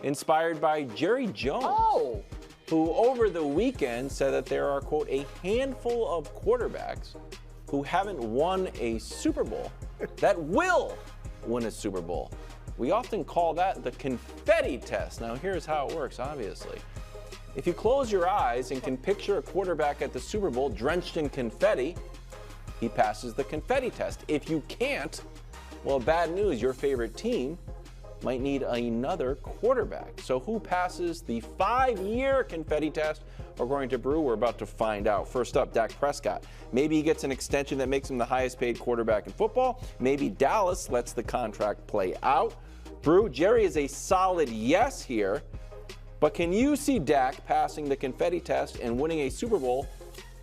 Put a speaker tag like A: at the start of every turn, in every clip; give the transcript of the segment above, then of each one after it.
A: inspired by Jerry Jones, who over the weekend said that there are, quote, a handful of quarterbacks who haven't won a Super Bowl that will win a Super Bowl. We often call that the Confetti Test. Now, here's how it works, obviously. If you close your eyes and can picture a quarterback at the Super Bowl drenched in confetti, he passes the Confetti Test. If you can't, well, bad news, your favorite team might need another quarterback. So who passes the 5-year Confetti Test? According to Brew, we're about to find out. First up, Dak Prescott. Maybe he gets an extension that makes him the highest paid quarterback in football. Maybe Dallas lets the contract play out. Brew, Jerry is a solid yes here. But can you see Dak passing the Confetti Test and winning a Super Bowl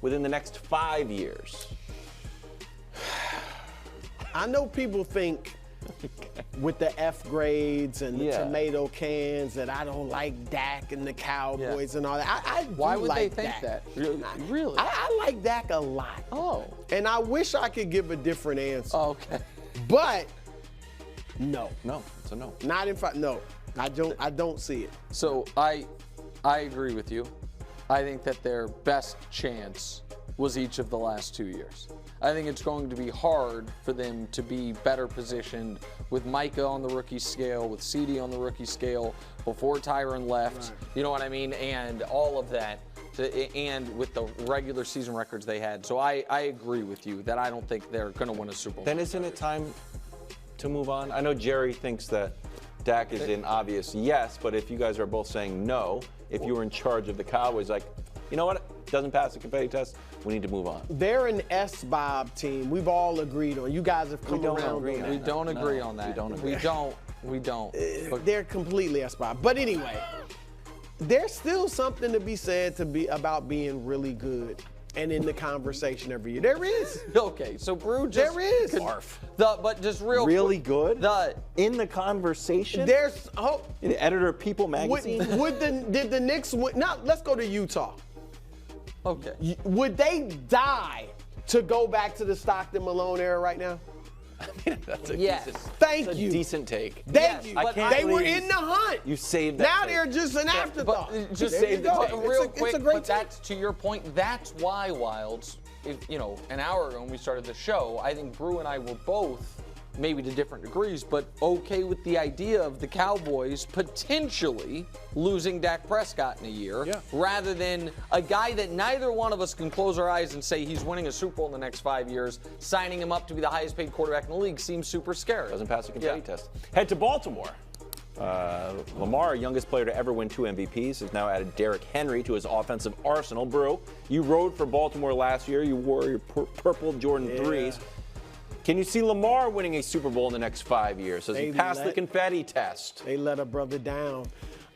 A: within the next 5 years?
B: I know people think with the F grades and the tomato cans that I don't like Dak and the Cowboys and all that.
C: Why would
B: like
C: they think
B: Dak.
C: that? Really?
B: I like Dak a lot.
C: Oh.
B: And I wish I could give a different answer.
C: Oh, okay.
B: But no.
A: No, it's a no.
B: Not in fact, no. I don't see it.
C: So I agree with you. I think that their best chance was each of the last 2 years. I think it's going to be hard for them to be better positioned with Micah on the rookie scale, with CD on the rookie scale, before Tyron left, right. You know what I mean, and all of that, and with the regular season records they had. So I agree with you that I don't think they're going to win a Super Bowl.
A: Then isn't it time to move on? I know Jerry thinks that Dak is an obvious yes, but if you guys are both saying no, if you were in charge of the Cowboys, like, you know what, doesn't pass the Confetti Test, we need to move on.
B: They're an S-Bob team. We've all agreed on. You guys have come around.
C: We don't agree on that.
A: We don't agree.
C: We don't.
B: They're completely S-Bob. But anyway, there's still something to be said about being really good and in the conversation every year. There is.
C: Okay, so Brew just...
B: There is.
A: Barf.
C: But just
A: really good? In the conversation?
B: There's...
A: In the editor of People magazine?
B: Did the Knicks win? Now, let's go to Utah.
C: Okay.
B: Would they die to go back to the Stockton Malone era right now?
A: I mean, that's a decent take.
B: Thank you.
A: I can't
B: they were in the hunt.
A: You saved that.
B: Now
A: take.
B: they're just an afterthought.
C: Just
A: save the take.
C: Real quick,
B: it's a great
C: but that's to your point. That's why Wildes, an hour ago when we started the show, I think Brew and I were both, maybe to different degrees, but okay with the idea of the Cowboys potentially losing Dak Prescott in a year, rather than a guy that neither one of us can close our eyes and say he's winning a Super Bowl in the next 5 years. Signing him up to be the highest paid quarterback in the league seems super scary.
A: Doesn't pass the Confetti Test. Head to Baltimore. Lamar, youngest player to ever win 2 MVPs, has now added Derrick Henry to his offensive arsenal. Brew, you rode for Baltimore last year. You wore your purple Jordan 3s. Can you see Lamar winning a Super Bowl in the next 5 years? Does he pass the Confetti Test?
B: They let a brother down.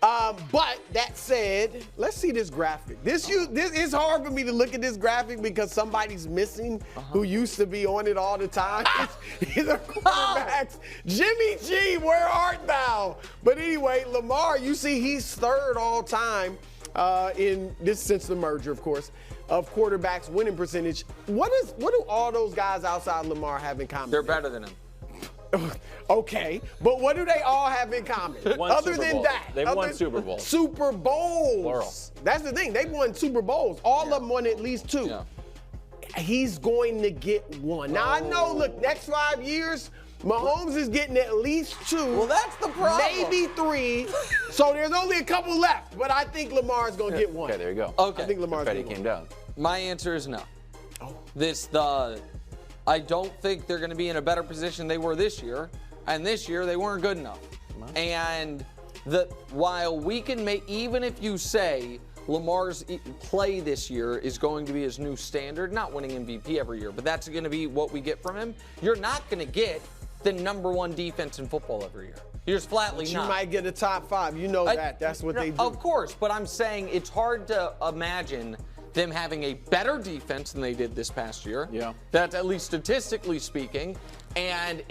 B: But that said, let's see this graphic. This is hard for me to look at this graphic because somebody's missing who used to be on it all the time. These are quarterbacks. Jimmy G, where art thou? But anyway, Lamar, you see he's third all time in this since the merger, of course, of quarterbacks winning percentage. What do all those guys outside Lamar have in common?
C: They're better than him.
B: Okay, but what do they all have in common? Other than that,
A: they've won Super Bowls.
B: Super Bowls.
A: Plural.
B: That's the thing. They've won Super Bowls. All of them won at least 2.
C: Yeah.
B: He's going to get 1. Now I know. Look, next 5 years, Mahomes is getting at least 2.
C: Well, that's the problem.
B: Maybe 3. So there's only a couple left. But I think Lamar's going to get 1.
A: Okay, there you go.
C: Okay.
B: I think Lamar's going to
A: came down.
C: My answer is no. I don't think they're going to be in a better position they were this year, and this year they weren't good enough. And while we can make, even if you say Lamar's play this year is going to be his new standard, not winning MVP every year, but that's going to be what we get from him, you're not going to get the #1 defense in football every year. You're just flatly not.
B: You might get a top 5. You know that. That's what they do.
C: Of course, but I'm saying it's hard to imagine them having a better defense than they did this past year.
A: Yeah.
C: That's at least statistically speaking. And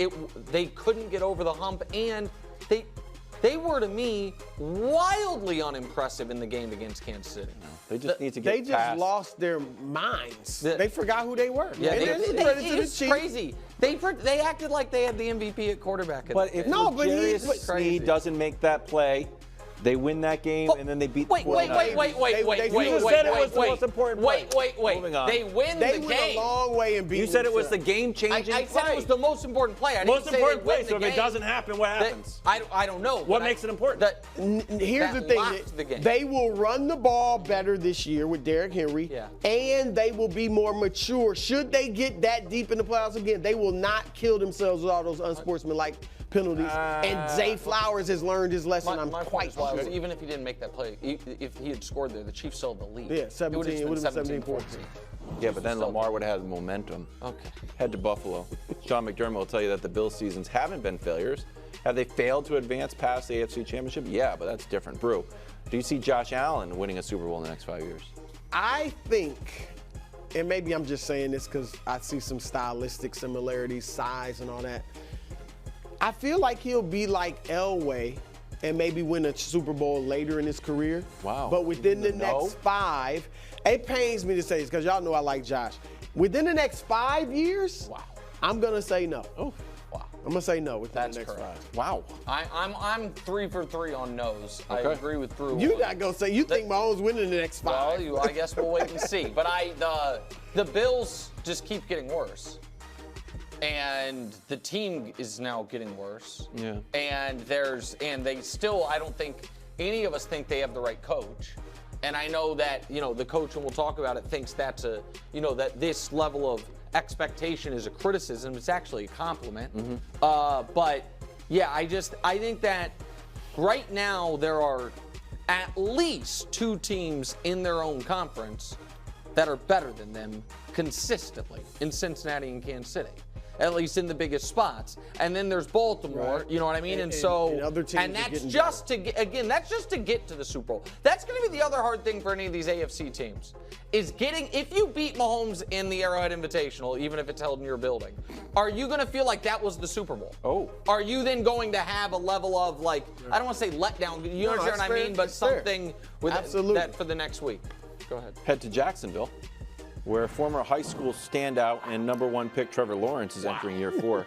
C: they couldn't get over the hump. And they were, to me, wildly unimpressive in the game against Kansas City.
A: No, they just need to get
B: They just lost their minds. They forgot who they were.
C: Yeah, it's crazy. They acted like they had the MVP at quarterback.
A: But if Sneed doesn't make that play, They win that game, and then they beat the 49ers.
B: Wait.
A: You said it was the most important play.
C: Wait.
A: Moving on.
C: They win
B: They
C: the
B: went
C: game.
B: a long way in beating
A: You said it was the
B: themselves.
A: game-changing play.
C: I said it was the most important play. I didn't
A: most
C: say
A: important
C: they win
A: play.
C: the
A: So if
C: game.
A: it doesn't happen, what happens?
C: I don't know.
A: What makes it important?
B: Here's the thing.
C: locked the game.
B: They will run the ball better this year with Derrick Henry, and they will be more mature. Should they get that deep in the playoffs again, they will not kill themselves with all those unsportsmanlike penalties. And Zay Flowers has learned his lesson. I'm quite sure.
C: Even if he didn't make that play, if he had scored there, the Chiefs still had the lead.
B: Yeah, 17. It would have been 17-14.
A: Yeah, but then Lamar would have had momentum.
C: Okay.
A: Head to Buffalo. Sean McDermott will tell you that the Bills' seasons haven't been failures. Have they failed to advance past the AFC Championship? Yeah, but that's different. Brew, do you see Josh Allen winning a Super Bowl in the next 5 years?
B: I think, and maybe I'm just saying this because I see some stylistic similarities, size and all that. I feel like he'll be like Elway and maybe win a Super Bowl later in his career.
A: Wow.
B: But within the next 5, it pains me to say this because y'all know I like Josh. Within the next 5 years, I'm going to say no.
A: Oh,
B: wow. I'm going to say no within the next
C: correct.
B: 5.
A: Wow.
C: I'm 3 for 3 on no's. I agree with Drew.
B: You not going to say you think Mahomes winning in the next 5.
C: Well, I guess we'll wait and see. But the Bills just keep getting worse. And the team is now getting worse.
A: Yeah.
C: And they still, I don't think any of us think they have the right coach. And I know that, the coach, and we'll talk about it, thinks that's that this level of expectation is a criticism. It's actually a compliment. But yeah, I think that right now there are at least 2 teams in their own conference that are better than them consistently in Cincinnati and Kansas City. At least in the biggest spots. And then there's Baltimore, you know what I mean? And
B: other teams
C: that's just to get to the Super Bowl. That's going to be the other hard thing for any of these AFC teams. Is if you beat Mahomes in the Arrowhead Invitational, even if it's held in your building, are you going to feel like that was the Super Bowl?
A: Oh.
C: Are you then going to have a level of I don't want to say letdown, you understand what I mean, but something with that for the next week? Go ahead.
A: Head to Jacksonville, where former high school standout and #1 pick Trevor Lawrence is entering year 4.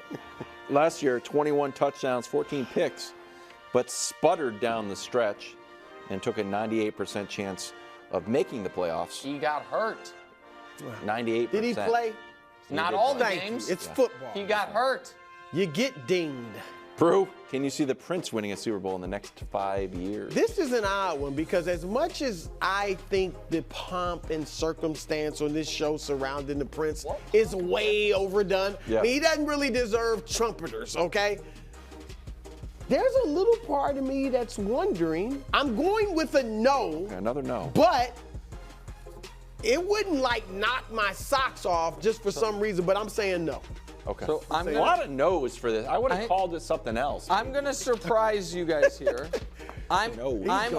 A: Last year, 21 touchdowns, 14 picks, but sputtered down the stretch and took a 98% chance of making the playoffs.
C: He got hurt.
A: 98%.
B: Did he play?
C: Not all the
B: Thank
C: games.
B: you. It's football.
C: He got hurt.
B: You get dinged.
A: Brew, can you see the Prince winning a Super Bowl in the next 5 years?
B: This is an odd one because as much as I think the pomp and circumstance on this show surrounding the Prince is way overdone, I mean, he doesn't really deserve trumpeters, okay? There's a little part of me that's wondering. I'm going with a no.
A: Okay, another no.
B: But it wouldn't knock my socks off just for some reason, but I'm saying no.
A: Okay.
C: So I'm
A: a lot of no's for this. I would have called it something else.
C: I'm going to surprise you guys here. I'm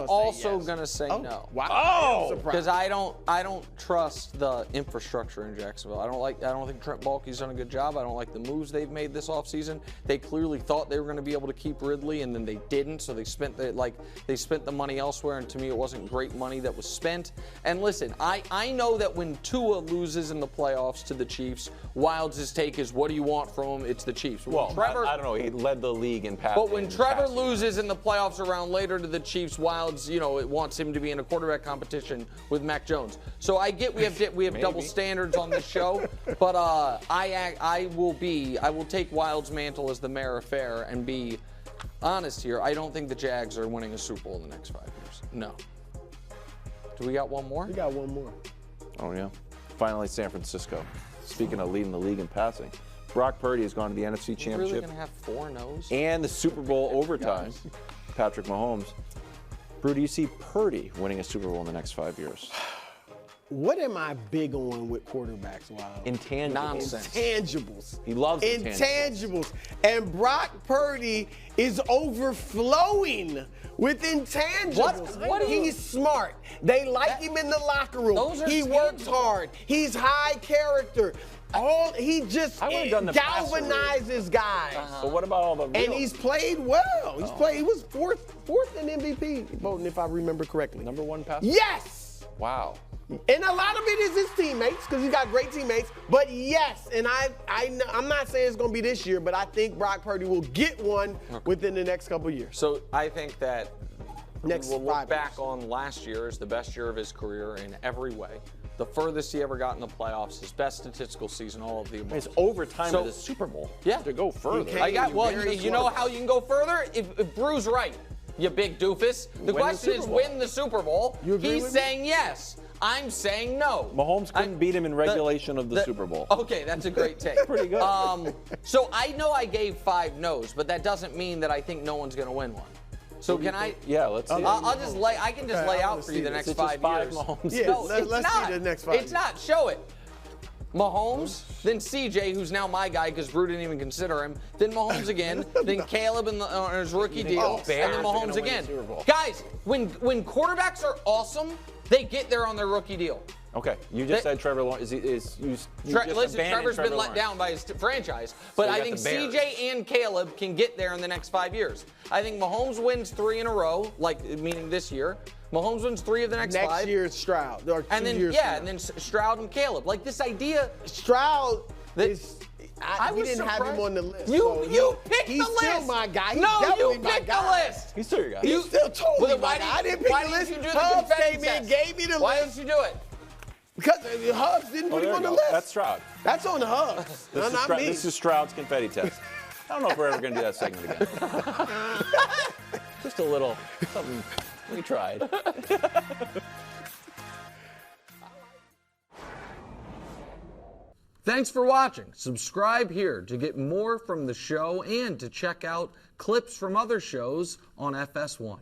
C: also going to say no.
B: Wow.
C: Because I don't trust the infrastructure in Jacksonville. I don't think Trent Baalke's done a good job. I don't like the moves they've made this offseason. They clearly thought they were going to be able to keep Ridley, and then they didn't. So they spent the money elsewhere, and to me it wasn't great money that was spent. And listen, I know that when Tua loses in the playoffs to the Chiefs, Wildes' take is, what do you want from him? It's the Chiefs.
A: Well, Trevor, I don't know. He led the league in passing.
C: But when Trevor loses in the playoffs around later to the Chiefs, Wildes, it wants him to be in a quarterback competition with Mac Jones. So I get we have double standards on this show, but I will take Wildes' mantle as the mayor of fair and be honest here. I don't think the Jags are winning a Super Bowl in the next 5 years. No. Do we got one more?
B: We got one more.
A: Oh yeah. Finally, San Francisco. Speaking of leading the league in passing, Brock Purdy has gone to the NFC Championship.
C: Really going to have 4 no's?
A: And the Super Bowl overtime. Patrick Mahomes. Brew, do you see Purdy winning a Super Bowl in the next 5 years?
B: What am I big on with quarterbacks, Wild?
A: Intangibles.
C: Nonsense.
B: Intangibles.
A: He loves
B: intangibles. And Brock Purdy is overflowing with intangibles.
C: What
B: He's smart. They like him in the locker room. He works hard. He's high character. He just galvanizes guys.
A: But what about all the real?
B: And he's played well. He was fourth in MVP voting, if I remember correctly.
A: #1 passer?
B: Yes.
A: Wow.
B: And a lot of it is his teammates, because he's got great teammates. But yes, and I'm not saying it's going to be this year, but I think Brock Purdy will get one within the next couple years.
C: So I think that
B: Next
C: we will look
B: 5
C: back
B: years.
C: on last year as the best year of his career in every way. The furthest he ever got in the playoffs, his best statistical season, all of the above.
A: It's overtime
C: So-
A: of the Super Bowl.
C: Yeah.
A: To go further.
B: can't-
C: I got, well,
B: Very
C: you know
B: smart.
C: how you can go further? If Bruce Wright, you big doofus. The
A: Win the
C: question is
A: Super Bowl.
C: win the Super Bowl.
B: You agree
C: He's
B: with me?
C: saying yes. I'm saying no.
A: Mahomes couldn't beat him in regulation of the Super Bowl.
C: Okay, that's a great take.
A: Pretty good.
C: So I know I gave 5 no's, but that doesn't mean that I think no one's going to win one. So can I?
A: Yeah, let's see.
C: I'll just lay. I can just
B: Okay,
C: lay
B: I
C: out
B: wanna
C: for
B: see
C: you the
B: this.
C: next
A: It's just
C: 5
A: 5
C: years.
A: Mahomes.
B: Yeah,
C: No,
B: let's
C: it's not.
B: see the next 5
C: It's not. Show it. Mahomes, then CJ, who's now my guy because Brew didn't even consider him, then Mahomes again, then Caleb on his rookie deal, and
A: Bears
C: then
A: are gonna
C: Mahomes
A: win the
C: again.
A: Super Bowl?
C: Guys, when quarterbacks are awesome, they get there on their rookie deal.
A: Okay, you just said Trevor Lawrence. You just
C: Listen,
A: abandoned
C: Trevor's been
A: Trevor
C: let
A: Lawrence.
C: down by his franchise, but
A: you
C: I
A: got
C: think
A: the Bears.
C: CJ and Caleb can get there in the next 5 years. I think Mahomes wins 3 in a row, like meaning this year. Mahomes wins 3 of the next 5.
B: Next year's Stroud. Or 2
C: and then
B: years
C: yeah,
B: from
C: and then Stroud and Caleb. Like this idea.
B: Stroud
C: That-
B: is.
C: I
B: we
C: was
B: didn't have
C: surprised.
B: him on the list.
C: You
B: so
C: picked
B: he's
C: the list.
B: still my guy. He's
C: No,
B: definitely
C: you
B: my
C: picked
B: guy.
C: the list.
A: He's still your guy.
B: He's still totally
C: Well, then
B: my
C: why
B: guy.
C: didn't-
B: I didn't pick
C: why
B: the
C: didn't
B: list.
C: you do the
B: Hubs
C: confetti
B: came in,
C: test?
B: gave me the
C: Why
B: list.
C: didn't you do it?
B: Because Hubs didn't put
A: there
B: him on
A: you
B: the
A: go.
B: list.
A: That's Stroud.
B: That's on the Hubs.
A: This,
B: not me.
A: This is Stroud's confetti test. I don't know if we're ever going to do that segment again. Just a little something. We tried.
C: Thanks for watching. Subscribe here to get more from the show and to check out clips from other shows on FS1.